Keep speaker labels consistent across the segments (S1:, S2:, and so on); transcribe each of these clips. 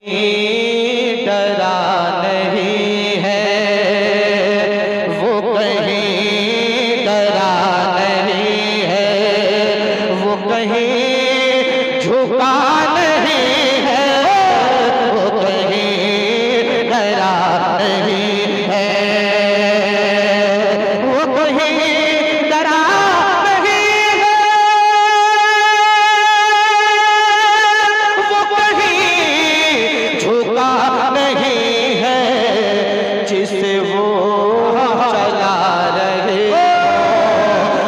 S1: डरा नहीं है वो, कहीं डरा नहीं है वो, कहीं झुका नहीं है वो, कहीं डरा नहीं है वो, कहीं डरा नहीं है वो, कहीं झुका नहीं है जिसे वो चला रहे हो,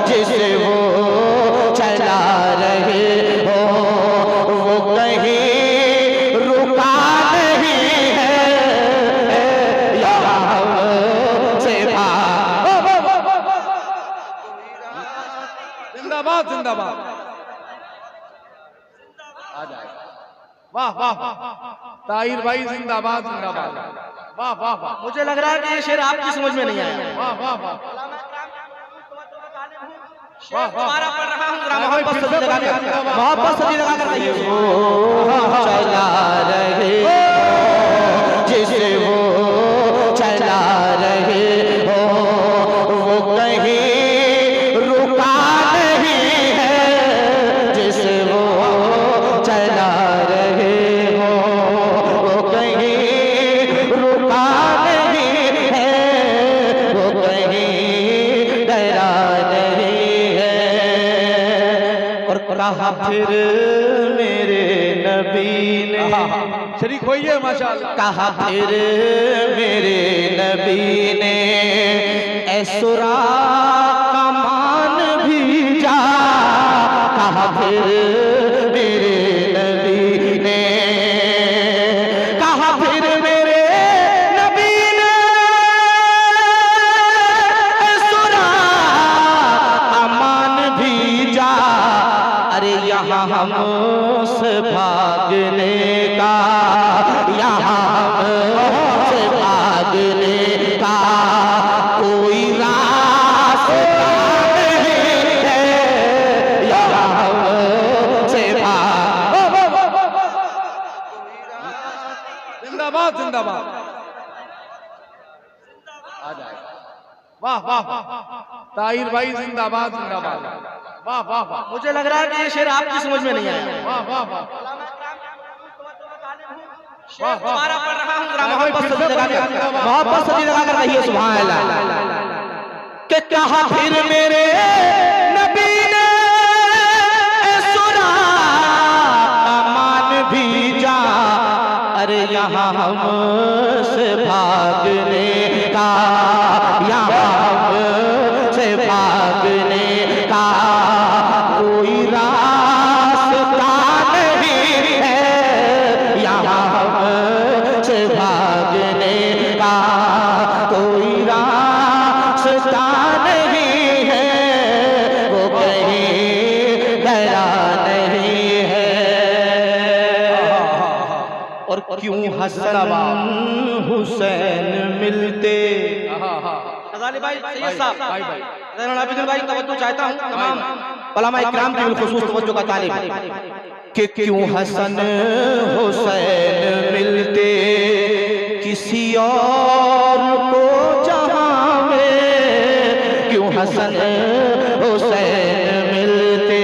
S1: जिसे वो चला रहे हो वो कहीं रुका नहीं है यहाँ से
S2: जिंदाबाद जिंदाबाद। आ जाएगा। वाह वाह ताहिर भाई जिंदाबाद जिंदाबाद। वाह वाह वाह।
S1: मुझे लग रहा है कि ये शेर आपकी समझ में नहीं आया।
S2: वाह वाह वाह।
S1: दोबारा पढ़ रहा हूँ, जरा मोहब्बत से लगा कर, मोहब्बत से लगा कर कहिए। चला रहे हो जिसे वो चला रहे हो वो कहीं रुका नहीं है जिसे वो चला रहे हो वो कहीं रुका नहीं है वो, कहीं डरा नहीं है। और कहा फिर मेरे नबी ने,
S2: शरीक होइए माशाअल्लाह।
S1: कहा फिर मेरे नबी ने ऐ सुरा का मान भी जा, कहा फिर मेरे नबी ने, कहा फिर मेरे नबी ने ऐ सुरा का मान भी जा। अरे यहाँ हमसे भागने का, यहाँ हमसे भागने का कोई रास्ता नहीं है, यहाँ हमसे
S2: जिंदाबाद जिंदाबाद। आ जाएगा। वाह वाह वाह ताहिर भाई जिंदाबाद जिंदाबाद। वाह वाह वाह।
S1: मुझे लग रहा है कि ये शेर आपकी समझ में नहीं आया।
S2: वाह वाह वाह।
S1: दोबारा पढ़ रहा हूँ, जरा मोहब्बत से लगा कर, मोहब्बत से लगा कर कहिए सुभान अल्लाह। कि कहा फिर मेरे नबी ने ऐ सुरा का मान भी जा। अरे यहाँ हमसे भागने का, यहाँ हमसे भागने का कोई रास्ता नहीं है, यहाँ हमसे भागने का कोई रास्ता नहीं है वो, कहीं डरा नहीं है। और क्यों हसन हुसैन मिलते, गजाली भाई, सैयद साहब,
S2: भाई भाई
S1: ज़ैनुल आबिदीन भाई, तवज्जो चाहता हूँ तमाम उलमा इकराम की बिलखुसूस तवज्जो का तालिब कि क्यों हसन हुसैन मिलते किसी और को जहां में, क्यों हसन हुसैन मिलते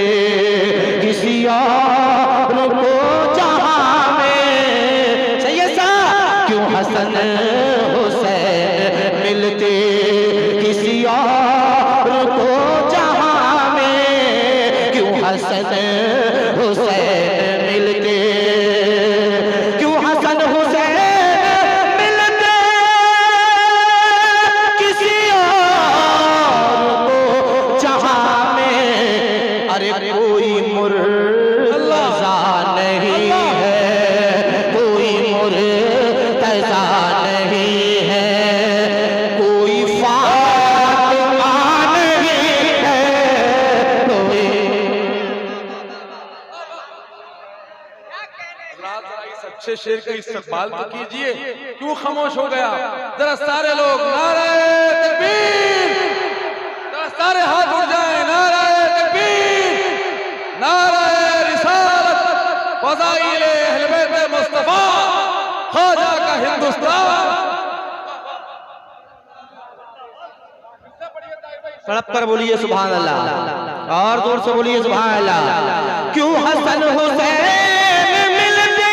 S1: किसी और को जहां में। सैयद साहब, क्यों हसन हुसैन मिलते किसी और को जहां में, क्यों हसन हुसैन मिलते, क्यों हसन हुसैन मिलते किसी और को जहां में। अरे कोई मुर्तज़ा नहीं है, कोई मुर्तज़ा नहीं है, कोई फातिमा नहीं है, कोई।
S2: अच्छे शेर का इस्तकबाल तो कीजिए, क्यों खामोश हो गया? जरा सारे लोग नारे तकबीर, जरा सारे हाथ उठ जाए, नारे तकबीर, नारे रिसालत, फज़ाइल अहले बैत मुस्तफा, हिंदुस्तान।
S1: तड़प कर बोलिए सुभान अल्लाह, और जोर से बोलिए सुभान अल्लाह। क्यों हसन हुसैन मिलते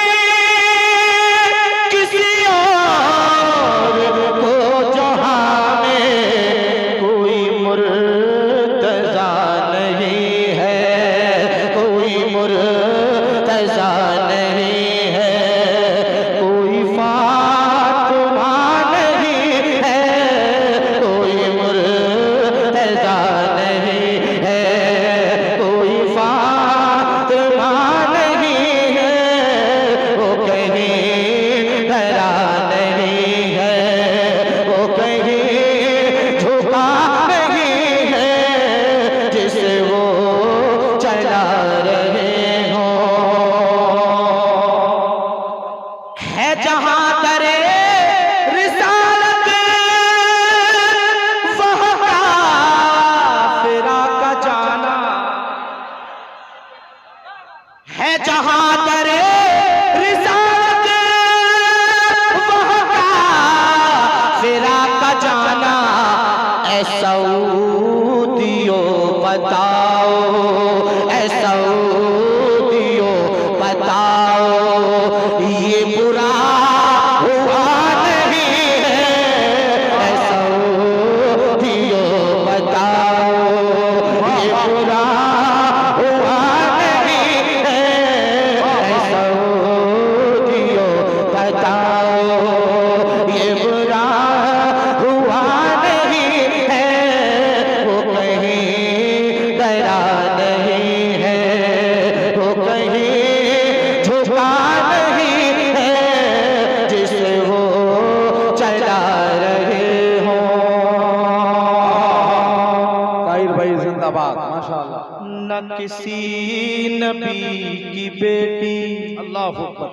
S1: किसी और को जहां में, कोई मुर्तजा नहीं है, कोई मुर्तजा नहीं है, कोई फातिमा नहीं है, कोई मुर्तजा नहीं है, कोई फातिमा नहीं है, वो कहीं डरा नहीं है, वो कहीं झुका नहीं है, जिसे वो चला रहे हो। है जहां करे रिसालत वहाँ काफिरा का जाना, है जहां करे रिसालत वहाँ काफिरा का जाना। ऐ सऊदियों बताओ, ऐ सऊदियों बताओ, ये बुरा हुआ नहीं है। ऐ सऊदियों बताओ, ये बुरा हुआ नहीं है। ऐ सऊदियों बताओ, ये बुरा हुआ नहीं है, वो कहीं डरा नहीं है, वो कहीं झुका नहीं है, जिसे वो चला रहे हो।
S2: ताहिर भाई जिंदाबाद, माशाअल्लाह।
S1: न किसी नबी की बेटी,
S2: अल्लाह अकबर,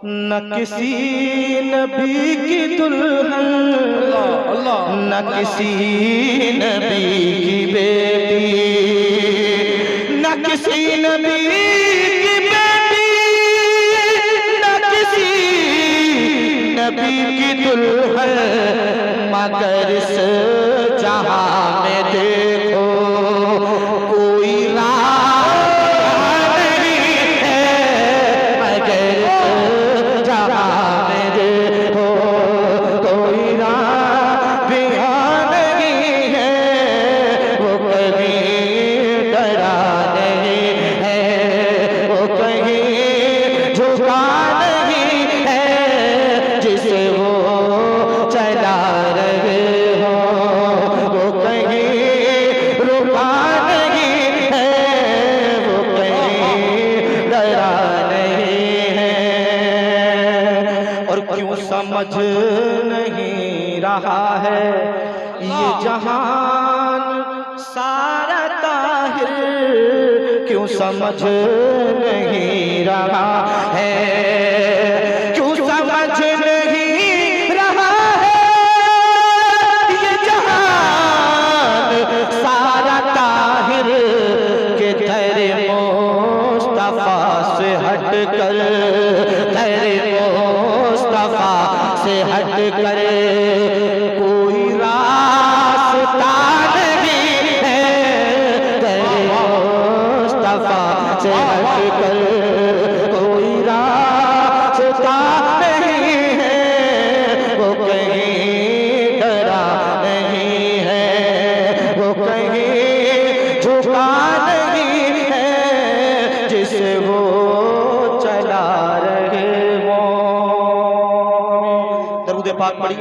S1: न किसी नबी की दुल्हन,
S2: अल्लाह अल्लाह,
S1: न किसी नबी की बेटी, न किसी नबी की बेटी, न किसी नबी की दुल्हन, मगर इस जहां में देखो कोई राह नहीं है, मगर इस जहां में देखो कोई राह नहीं है, वो कहीं डरा नहीं है, वो कहीं झुका नहीं है, जिसे वो चला रहे हो, वो कहीं रुका नहीं है, वो कहीं डरा नहीं है। और क्यों समझ नहीं रहा है ये जहान सारा ताहिर, क्यों समझ नहीं रहा है, क्यों समझ नहीं रहा है ये जहान सारा ताहिर, के तेरे मुस्तफा से हट कर, तेरे मुस्तफा से हट कर कोई रास्ता नहीं है, तेरे मुस्तफा से हट कर कोई रास्ता नहीं है, वो कहीं डरा नहीं है, वो कहीं झुका नहीं है, जिसे वो चला रहे हो। दरूद पाक पढ़िए।